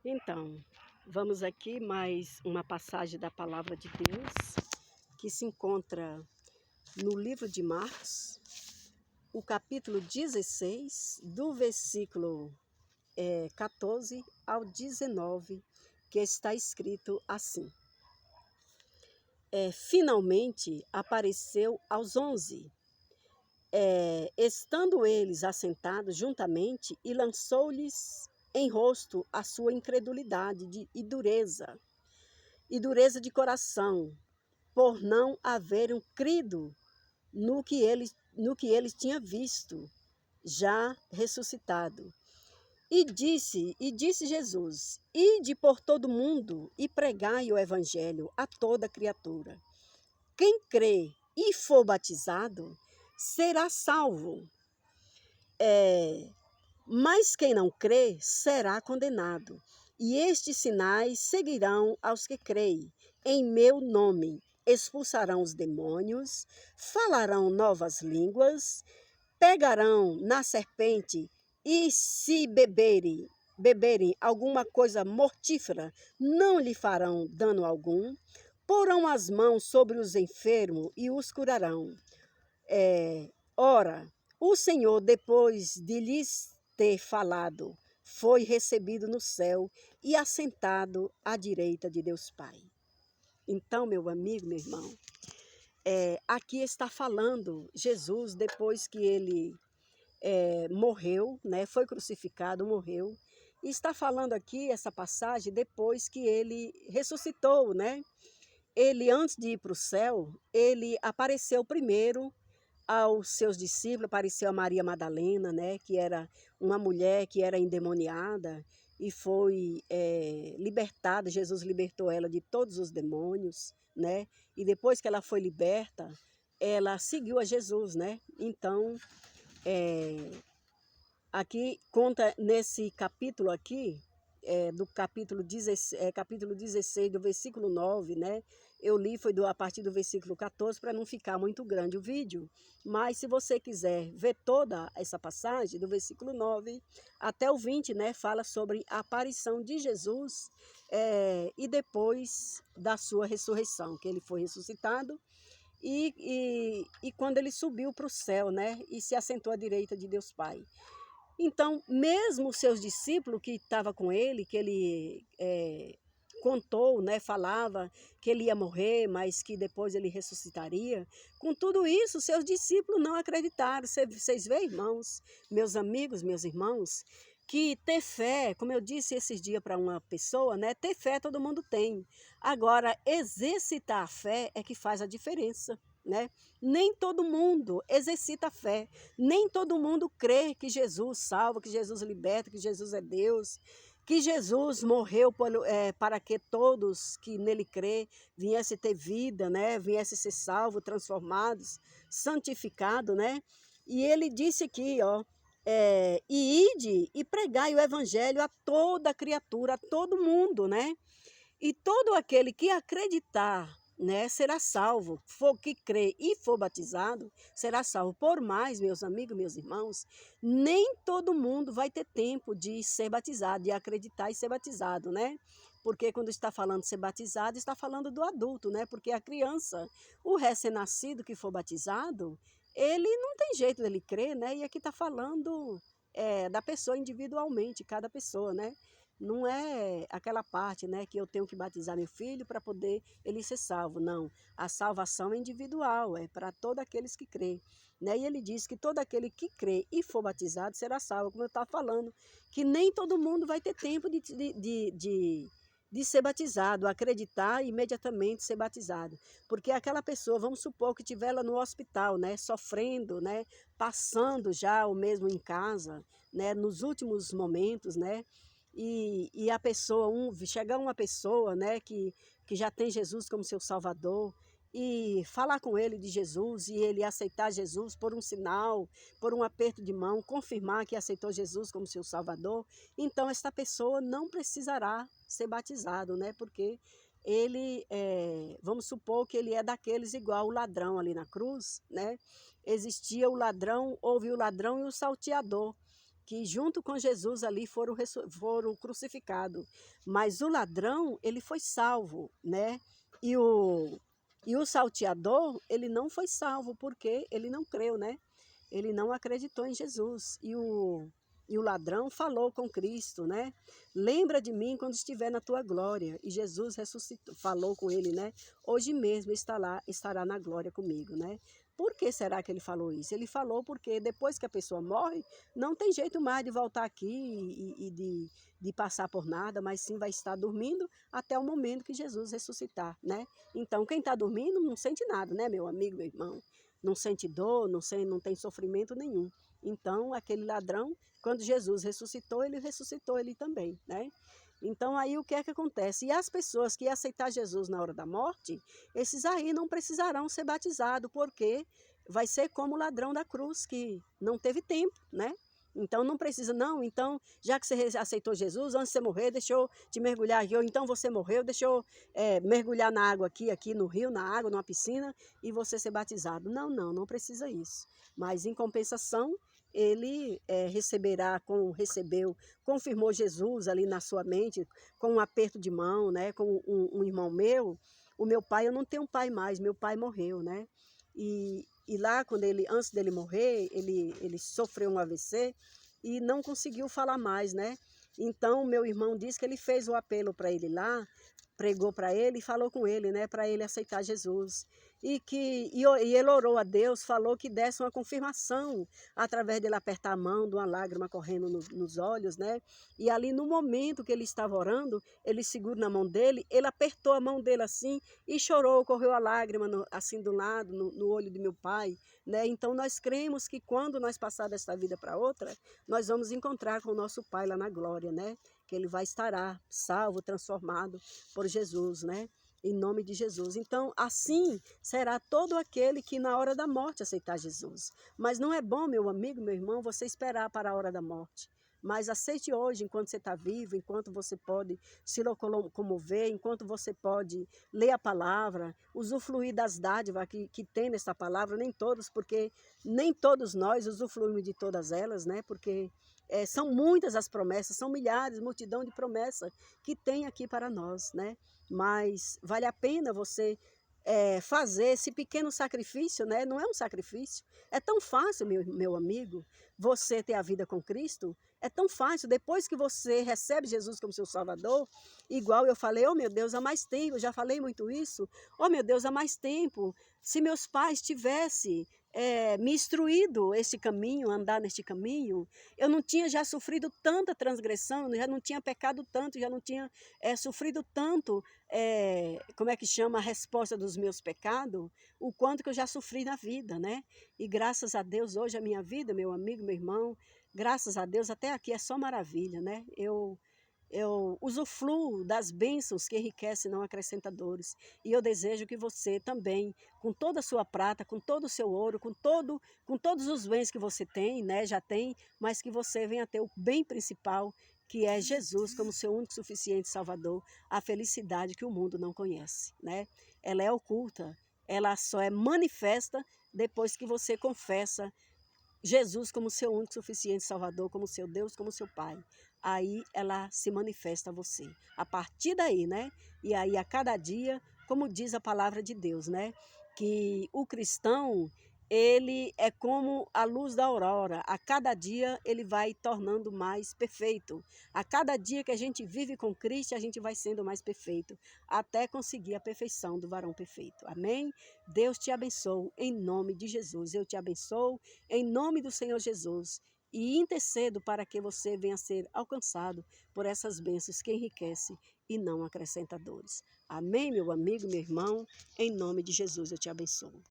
Então, vamos aqui mais uma passagem da Palavra de Deus, que se encontra no livro de Marcos, o capítulo 16, do versículo 14 ao 19, que está escrito assim. Finalmente apareceu aos 11, estando eles assentados juntamente, e lançou-lhes em rosto a sua incredulidade e dureza de coração, por não haverem crido no que eles tinham visto, já ressuscitado. E disse Jesus: Ide por todo mundo e pregai o evangelho a toda criatura. Quem crê e for batizado será salvo, mas quem não crê será condenado. E estes sinais seguirão aos que creem. Em meu nome expulsarão os demônios, falarão novas línguas, pegarão na serpente, e se beberem alguma coisa mortífera, não lhe farão dano algum. Porão as mãos sobre os enfermos e os curarão. Ora, o Senhor, depois de lhes ter falado, foi recebido no céu e assentado à direita de Deus Pai. Então, meu amigo, meu irmão, aqui está falando Jesus depois que ele morreu, né? Foi crucificado, morreu. E está falando aqui essa passagem depois que ele ressuscitou, né? Ele, antes de ir para o céu, ele apareceu primeiro aos seus discípulos, apareceu a Maria Madalena, né, que era uma mulher que era endemoniada e foi libertada. Jesus libertou ela de todos os demônios, né? E depois que ela foi liberta, ela seguiu a Jesus, né? Então, aqui conta nesse capítulo aqui, do capítulo 16, do versículo 9, né? Eu li, foi a partir do versículo 14, para não ficar muito grande o vídeo. Mas se você quiser ver toda essa passagem, do versículo 9 até o 20, né? Fala sobre a aparição de Jesus e depois da sua ressurreição, que ele foi ressuscitado. E quando ele subiu para o céu, né? E se assentou à direita de Deus Pai. Então, mesmo os seus discípulos que estavam com ele, que ele contou, né, falava que ele ia morrer, mas que depois ele ressuscitaria, com tudo isso, seus discípulos não acreditaram. Vocês veem, irmãos, meus amigos, meus irmãos, que ter fé, como eu disse esses dias para uma pessoa, né, ter fé todo mundo tem. Agora, exercitar a fé é que faz a diferença, né? Nem todo mundo exercita a fé, nem todo mundo crê que Jesus salva, que Jesus liberta, que Jesus é Deus, que Jesus morreu para que todos que nele crê viessem ter vida, né? Viessem ser salvos, transformados, santificados, né? E ele disse aqui, ó, e ide e pregai o evangelho a toda criatura, a todo mundo, né? E todo aquele que acreditar, né, será salvo, que crê e for batizado, será salvo. Por mais, meus amigos, meus irmãos, nem todo mundo vai ter tempo de ser batizado, de acreditar e ser batizado, né? Porque quando está falando de ser batizado, está falando do adulto, né? Porque a criança, o recém-nascido que for batizado, ele não tem jeito dele crer, né? E aqui está falando da pessoa individualmente, cada pessoa, né? Não é aquela parte, né, que eu tenho que batizar meu filho para poder ele ser salvo. Não, a salvação é individual, é para todos aqueles que creem, né? E ele diz que todo aquele que crê e for batizado será salvo, como eu estava falando, que nem todo mundo vai ter tempo de ser batizado, acreditar e imediatamente ser batizado. Porque aquela pessoa, vamos supor que estiver lá no hospital, né, sofrendo, né, passando já o mesmo em casa, né, nos últimos momentos, né? E a pessoa, chegar uma pessoa, né, que já tem Jesus como seu Salvador, e falar com ele de Jesus, e ele aceitar Jesus por um sinal, por um aperto de mão, confirmar que aceitou Jesus como seu Salvador, então esta pessoa não precisará ser batizado, né, porque ele, vamos supor que ele é daqueles igual o ladrão ali na cruz, né? Existia o ladrão, houve o ladrão e o salteador. que junto com Jesus ali foram crucificados. Mas o ladrão, ele foi salvo, né? E o salteador, ele não foi salvo porque ele não creu, né? Ele não acreditou em Jesus. E o ladrão falou com Cristo, né? Lembra de mim quando estiver na tua glória. E Jesus ressuscitou, falou com ele, né? Hoje mesmo estará na glória comigo, né? Por que será que ele falou isso? Ele falou porque depois que a pessoa morre, não tem jeito mais de voltar aqui de passar por nada, mas sim vai estar dormindo até o momento que Jesus ressuscitar, né? Então, quem está dormindo não sente nada, né, meu amigo, meu irmão? Não sente dor, não tem sofrimento nenhum. Então, aquele ladrão, quando Jesus ressuscitou ele também, né? Então, aí o que é que acontece? E as pessoas que aceitar Jesus na hora da morte, esses aí não precisarão ser batizados, porque vai ser como o ladrão da cruz, que não teve tempo, né? Então, não precisa, não. Então, já que você aceitou Jesus, antes de você morrer, deixa eu te mergulhar. Ou então você morreu, deixa eu mergulhar na água aqui no rio, na água, numa piscina, e você ser batizado. Não, não precisa isso. Mas, em compensação, ele confirmou Jesus ali na sua mente, com um aperto de mão, né, com um irmão meu. O meu pai, eu não tenho um pai mais, meu pai morreu, né? E lá, antes dele morrer, ele sofreu um AVC e não conseguiu falar mais, né? Então, meu irmão disse que ele fez o apelo para ele lá, pregou para ele e falou com ele, né, para ele aceitar Jesus. E ele orou a Deus, falou que desse uma confirmação, através dele apertar a mão, de uma lágrima correndo nos olhos, né? E ali no momento que ele estava orando, ele segura na mão dele, ele apertou a mão dele assim e chorou, correu a lágrima assim do lado, no olho de meu pai, né? Então nós cremos que quando nós passar desta vida para outra, nós vamos encontrar com o nosso Pai lá na glória, né? Que ele vai estar salvo, transformado por Jesus, né? Em nome de Jesus. Então, assim será todo aquele que na hora da morte aceitar Jesus. Mas não é bom, meu amigo, meu irmão, você esperar para a hora da morte. Mas aceite hoje, enquanto você está vivo, enquanto você pode se locomover, enquanto você pode ler a palavra, usufruir das dádivas que tem nessa palavra, nem todos, porque nem todos nós usufruímos de todas elas, né? Porque são muitas as promessas, são milhares, multidão de promessas que tem aqui para nós, né? Mas vale a pena você fazer esse pequeno sacrifício, né? Não é um sacrifício. É tão fácil, meu amigo, você ter a vida com Cristo. É tão fácil. Depois que você recebe Jesus como seu Salvador, igual eu falei, oh meu Deus, há mais tempo, eu já falei muito isso. Oh meu Deus, há mais tempo. Se meus pais tivessem me instruído esse caminho, andar neste caminho, eu não tinha já sofrido tanta transgressão, já não tinha pecado tanto, já não tinha sofrido tanto, como é que chama, a resposta dos meus pecados, o quanto que eu já sofri na vida, né? E graças a Deus, hoje a minha vida, meu amigo, meu irmão, graças a Deus, até aqui é só maravilha, né? Eu usufruo das bênçãos que enriquecem e não acrescenta dores. E eu desejo que você também, com toda a sua prata, com todo o seu ouro, com todos os bens que você tem, né, já tem, mas que você venha ter o bem principal, que é Jesus como seu único suficiente Salvador, a felicidade que o mundo não conhece, né? Ela é oculta, ela só é manifesta depois que você confessa Jesus como seu único suficiente Salvador, como seu Deus, como seu Pai. Aí ela se manifesta a você. A partir daí, né? E aí a cada dia, como diz a palavra de Deus, né? Que o cristão, ele é como a luz da aurora. A cada dia ele vai tornando mais perfeito. A cada dia que a gente vive com Cristo, a gente vai sendo mais perfeito, até conseguir a perfeição do varão perfeito. Amém? Deus te abençoe em nome de Jesus. Eu te abençoo em nome do Senhor Jesus e intercedo para que você venha a ser alcançado por essas bênçãos que enriquecem e não acrescenta dores. Amém, meu amigo, meu irmão? Em nome de Jesus eu te abençoo.